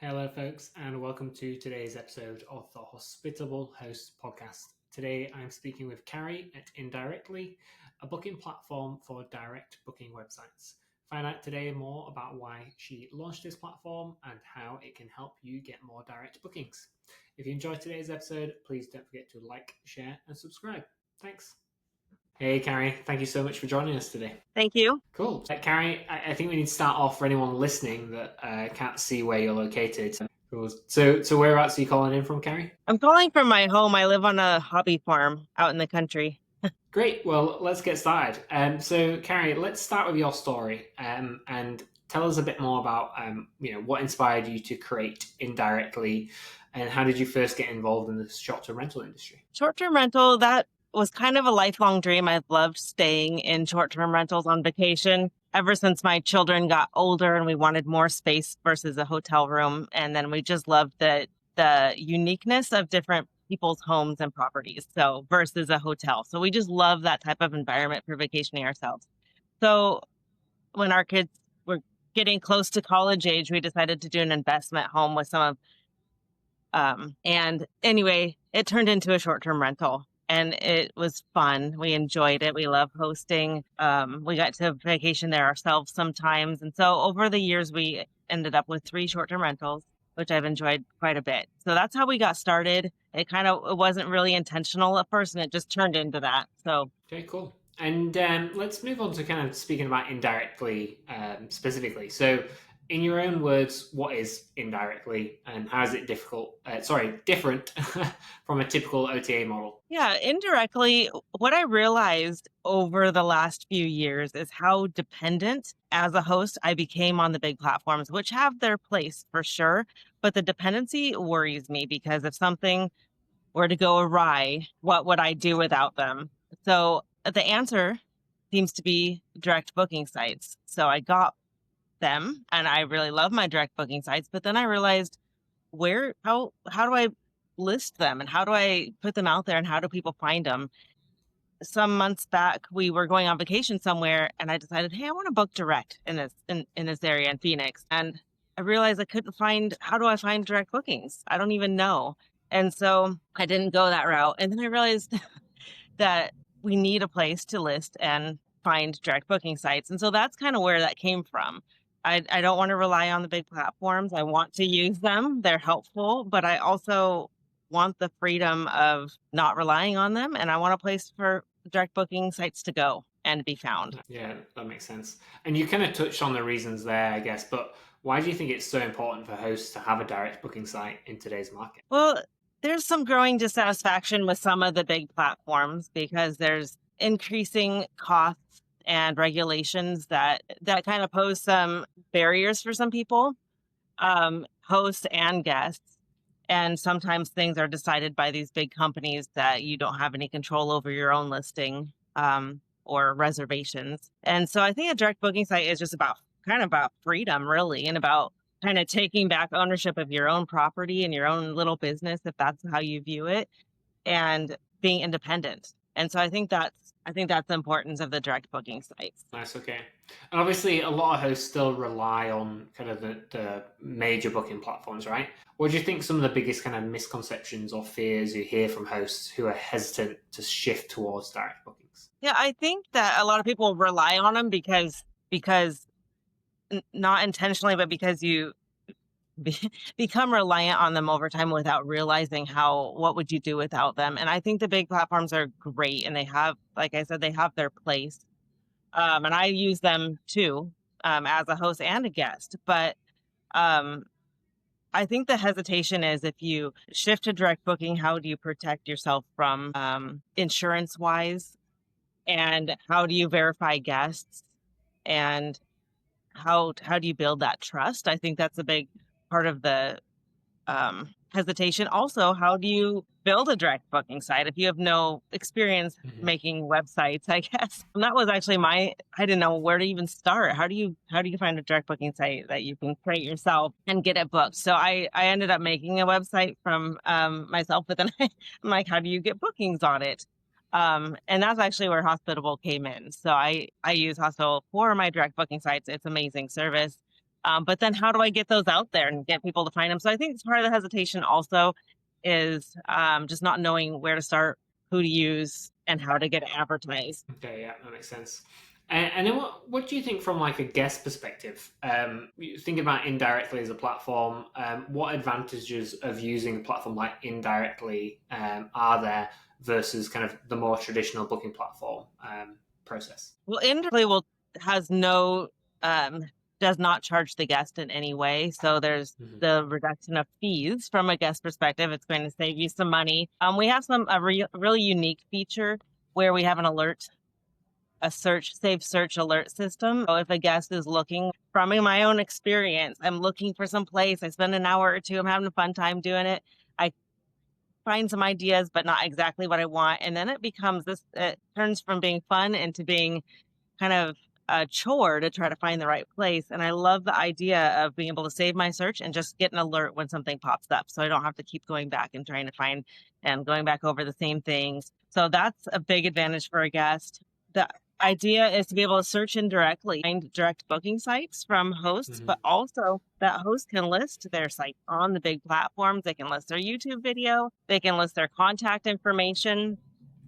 Hello, folks, and welcome to today's episode of the Hospitable Hosts podcast. Today, I'm speaking with Carrie at Inndirectly, a booking platform for direct booking websites. Find out today more about why she launched this platform and how it can help you get more direct bookings. If you enjoyed today's episode, please don't forget to like, share, and subscribe. Thanks. Hey, Carrie, thank you so much for joining us today. Thank you. Cool. Carrie, I think we need to start off for anyone listening that can't see where you're located. Cool. So whereabouts are you calling in from, Carrie? I'm calling from my home. I live on a hobby farm out in the country. Great. Well, let's get started. So, Carrie, let's start with your story and tell us a bit more about what inspired you to create Inndirectly, and how did you first get involved in the short-term rental industry? Short-term rental, that was kind of a lifelong dream. I've loved staying in short-term rentals on vacation ever since my children got older and we wanted more space versus a hotel room. And then we just loved the uniqueness of different people's homes and properties, so versus a hotel. So we just love that type of environment for vacationing ourselves. So when our kids were getting close to college age, we decided to do an investment home with some of and anyway, it turned into a short-term rental and it was fun. We enjoyed it. We love hosting. We got to vacation there ourselves sometimes. And so over the years, we ended up with 3 short-term rentals, which I've enjoyed quite a bit. So that's how we got started. It wasn't really intentional at first, and it just turned into that. So Okay, cool. And let's move on to kind of speaking about Inndirectly specifically. So, in your own words, what is Inndirectly, and how is it different from a typical OTA model? yeah, indirectly, what I realized over the last few years is how dependent as a host I became on the big platforms, which have their place for sure. But the dependency worries me because if something were to go awry, what would I do without them? So the answer seems to be direct booking sites. So I got them and I really love my direct booking sites. But then I realized how do I list them and how do I put them out there and how do people find them? Some months back, we were going on vacation somewhere and I decided, hey, I want to book direct in this area in Phoenix. And I realized I couldn't find, how do I find direct bookings? I don't even know. And so I didn't go that route. And then I realized that we need a place to list and find direct booking sites. And so that's kind of where that came from. I don't want to rely on the big platforms. I want to use them. They're helpful, but I also want the freedom of not relying on them. And I want a place for direct booking sites to go and be found. Yeah, that makes sense. And you kind of touched on the reasons there, I guess, but why do you think it's so important for hosts to have a direct booking site in today's market? Well, there's some growing dissatisfaction with some of the big platforms because there's increasing costs and regulations that kind of pose some barriers for some people, hosts and guests. And sometimes things are decided by these big companies that you don't have any control over your own listing or reservations. And so I think a direct booking site is just about freedom, really, and about kind of taking back ownership of your own property and your own little business, if that's how you view it, and being independent. And so I think that's the importance of the direct booking sites. Nice, okay. And obviously, a lot of hosts still rely on kind of the major booking platforms, right? What do you think some of the biggest kind of misconceptions or fears you hear from hosts who are hesitant to shift towards direct bookings? Yeah, I think that a lot of people rely on them because not intentionally, but because you become reliant on them over time without realizing what would you do without them. And I think the big platforms are great and they have, like I said, they have their place. And I use them too, as a host and a guest. But I think the hesitation is if you shift to direct booking, how do you protect yourself from insurance wise? And how do you verify guests? And how do you build that trust? I think that's a big part of the hesitation. Also, how do you build a direct booking site if you have no experience making websites, I guess? And that was actually I didn't know where to even start. How do you find a direct booking site that you can create yourself and get it booked? So I ended up making a website from myself, but then I'm like, how do you get bookings on it? And that's actually where Hospitable came in. So I use Hospitable for my direct booking sites. It's amazing service. But then how do I get those out there and get people to find them? So I think part of the hesitation also is just not knowing where to start, who to use, and how to get it advertised. Okay, yeah, that makes sense. And then what do you think from like a guest perspective? You think about Indirectly as a platform. What advantages of using a platform like Indirectly are there versus kind of the more traditional booking platform process? Well, Indirectly has no does not charge the guest in any way. So there's Mm-hmm. the reduction of fees from a guest perspective. It's going to save you some money. We have really unique feature where we have a safe search alert system. So if a guest is looking, from my own experience, I'm looking for some place, I spend an hour or two, I'm having a fun time doing it. I find some ideas, but not exactly what I want. And then it turns from being fun into being kind of a chore to try to find the right place. And I love the idea of being able to save my search and just get an alert when something pops up. So I don't have to keep going back and trying to find and going back over the same things. So that's a big advantage for a guest. The idea is to be able to search indirectly, find direct booking sites from hosts, Mm-hmm. but also that host can list their site on the big platforms. They can list their YouTube video, they can list their contact information.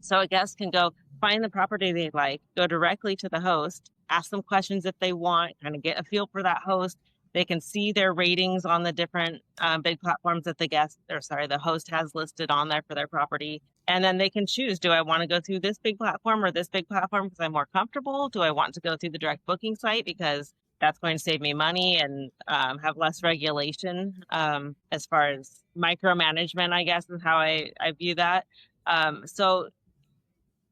So a guest can go find the property they like, go directly to the host, ask them questions if they want, kind of get a feel for that host. They can see their ratings on the different big platforms that the host has listed on there for their property. And then they can choose, do I want to go through this big platform or this big platform because I'm more comfortable? Do I want to go through the direct booking site because that's going to save me money and have less regulation as far as micromanagement, I guess, is how I view that.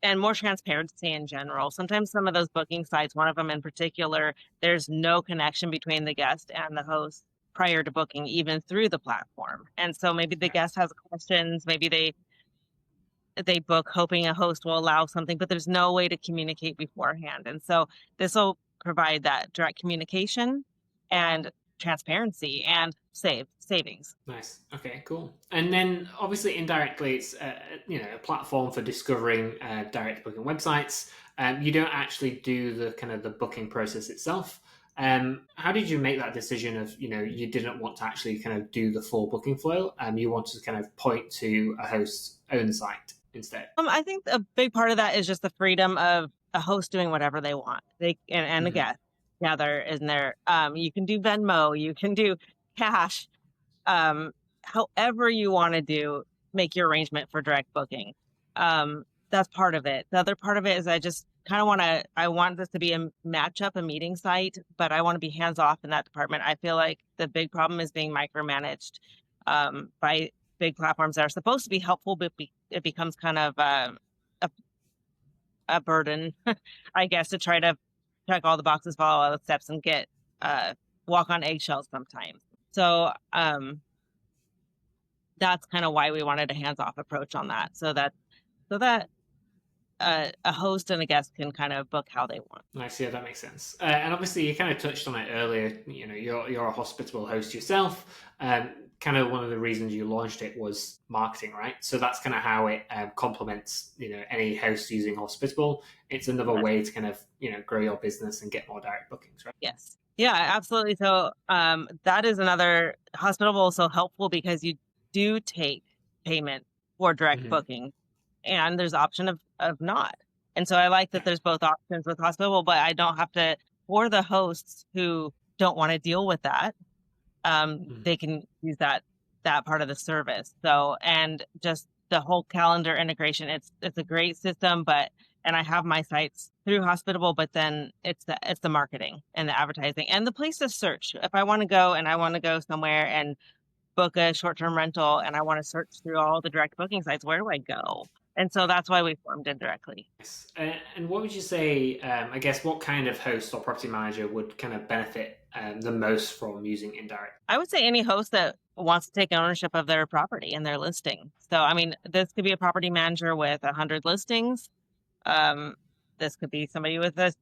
And more transparency in general. Sometimes some of those booking sites, one of them in particular, there's no connection between the guest and the host prior to booking, even through the platform. And so maybe the guest has questions, maybe they book hoping a host will allow something, but there's no way to communicate beforehand. And so this will provide that direct communication and transparency and savings. Nice. Okay, cool. And then obviously Indirectly, it's a platform for discovering direct booking websites. You don't actually do the kind of the booking process itself. How did you make that decision of you didn't want to actually kind of do the full booking flow? You wanted to kind of point to a host's own site instead. I think a big part of that is just the freedom of a host doing whatever they want. And a Mm-hmm. guest gather in there. You can do Venmo, you can do cash, however you want to make your arrangement for direct booking. That's part of it. The other part of it is I just kind of I want this to be a matchup, a meeting site, but I want to be hands off in that department. I feel like the big problem is being micromanaged by big platforms that are supposed to be helpful, but it becomes kind of a burden, I guess, to try to check all the boxes, follow all the steps, and get walk on eggshells sometimes. So that's kind of why we wanted a hands-off approach on that, so that a host and a guest can kind of book how they want. Nice, yeah, that makes sense. And obviously, you kind of touched on it earlier. You're a hospitable host yourself. Kind of one of the reasons you launched it was marketing, right? So that's kind of how it complements any host using Hospitable. It's another way to kind of grow your business and get more direct bookings, right? Yes. Yeah, absolutely. So that is another Hospitable, so helpful because you do take payment for direct Mm-hmm. booking, and there's option of not. And so I like that there's both options with Hospitable, but I don't have to, for the hosts who don't want to deal with that, they can use that part of the service. So, and just the whole calendar integration, it's a great system, and I have my sites through Hospitable, but then it's the marketing and the advertising and the place to search. If I want to go somewhere and book a short-term rental and I want to search through all the direct booking sites, where do I go? And so that's why we formed Indirectly. Yes. And what would you say, I guess, what kind of host or property manager would kind of benefit the most from using Indirect? I would say any host that wants to take ownership of their property and their listing. So, I mean, this could be a property manager with 100 listings. This could be somebody with their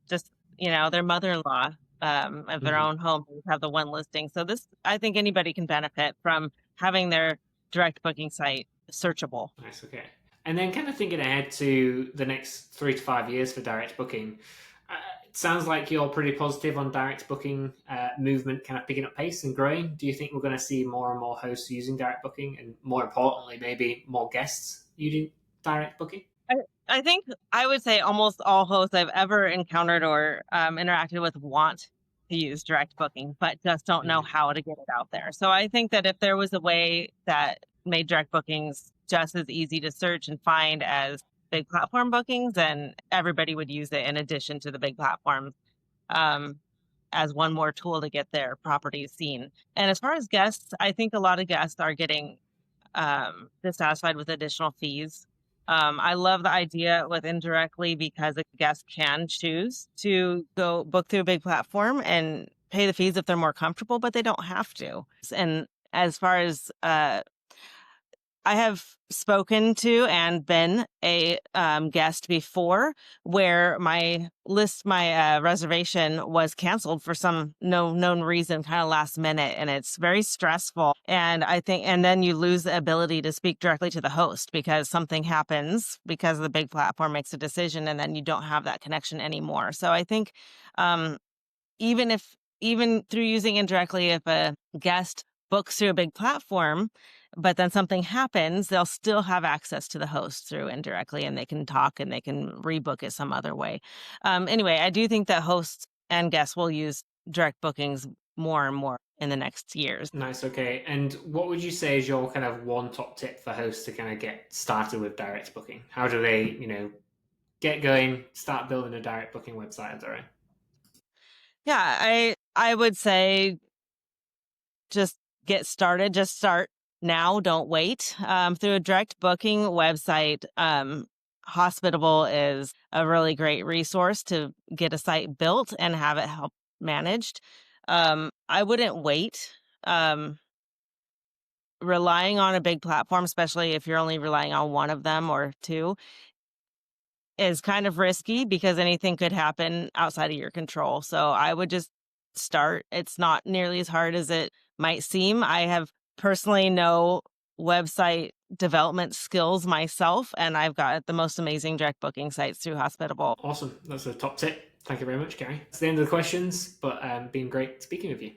mother-in-law of their own home who have the one listing. So I think anybody can benefit from having their direct booking site searchable. Nice, okay. And then kind of thinking ahead to the next 3 to 5 years for direct booking, sounds like you're pretty positive on direct booking movement kind of picking up pace and growing. Do you think we're going to see more and more hosts using direct booking, and more importantly, maybe more guests using direct booking? I think I would say almost all hosts I've ever encountered or interacted with want to use direct booking, but just don't know how to get it out there. So I think that if there was a way that made direct bookings just as easy to search and find as big platform bookings, then everybody would use it in addition to the big platforms, as one more tool to get their properties seen. And as far as guests, I think a lot of guests are getting dissatisfied with additional fees. I love the idea with Indirectly because a guest can choose to go book through a big platform and pay the fees if they're more comfortable, but they don't have to. And as far as I have spoken to and been a guest before where my reservation was canceled for some no known reason, kind of last minute. And it's very stressful. And and then you lose the ability to speak directly to the host because something happens because the big platform makes a decision and then you don't have that connection anymore. So I think um, even through using Indirectly, if a guest books through a big platform, but then something happens, they'll still have access to the host through Indirectly and they can talk and they can rebook it some other way. Anyway, I do think that hosts and guests will use direct bookings more and more in the next years. Nice. Okay. And what would you say is your kind of one top tip for hosts to kind of get started with direct booking? How do they, get going, start building a direct booking website of their own? Yeah, I would say just get started. Just start now. Don't wait. Through a direct booking website, Hospitable is a really great resource to get a site built and have it help managed. I wouldn't wait. Relying on a big platform, especially if you're only relying on one of them or two, is kind of risky because anything could happen outside of your control. So I would just start. It's not nearly as hard as it might seem. I have personally no website development skills myself, and I've got the most amazing direct booking sites through Hospitable. Awesome. That's a top tip. Thank you very much, Carrie. That's the end of the questions, but been great speaking with you.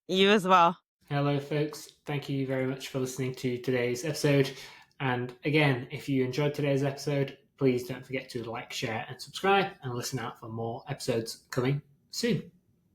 You as well. Hello, folks. Thank you very much for listening to today's episode. And again, if you enjoyed today's episode, please don't forget to like, share, and subscribe, and listen out for more episodes coming soon.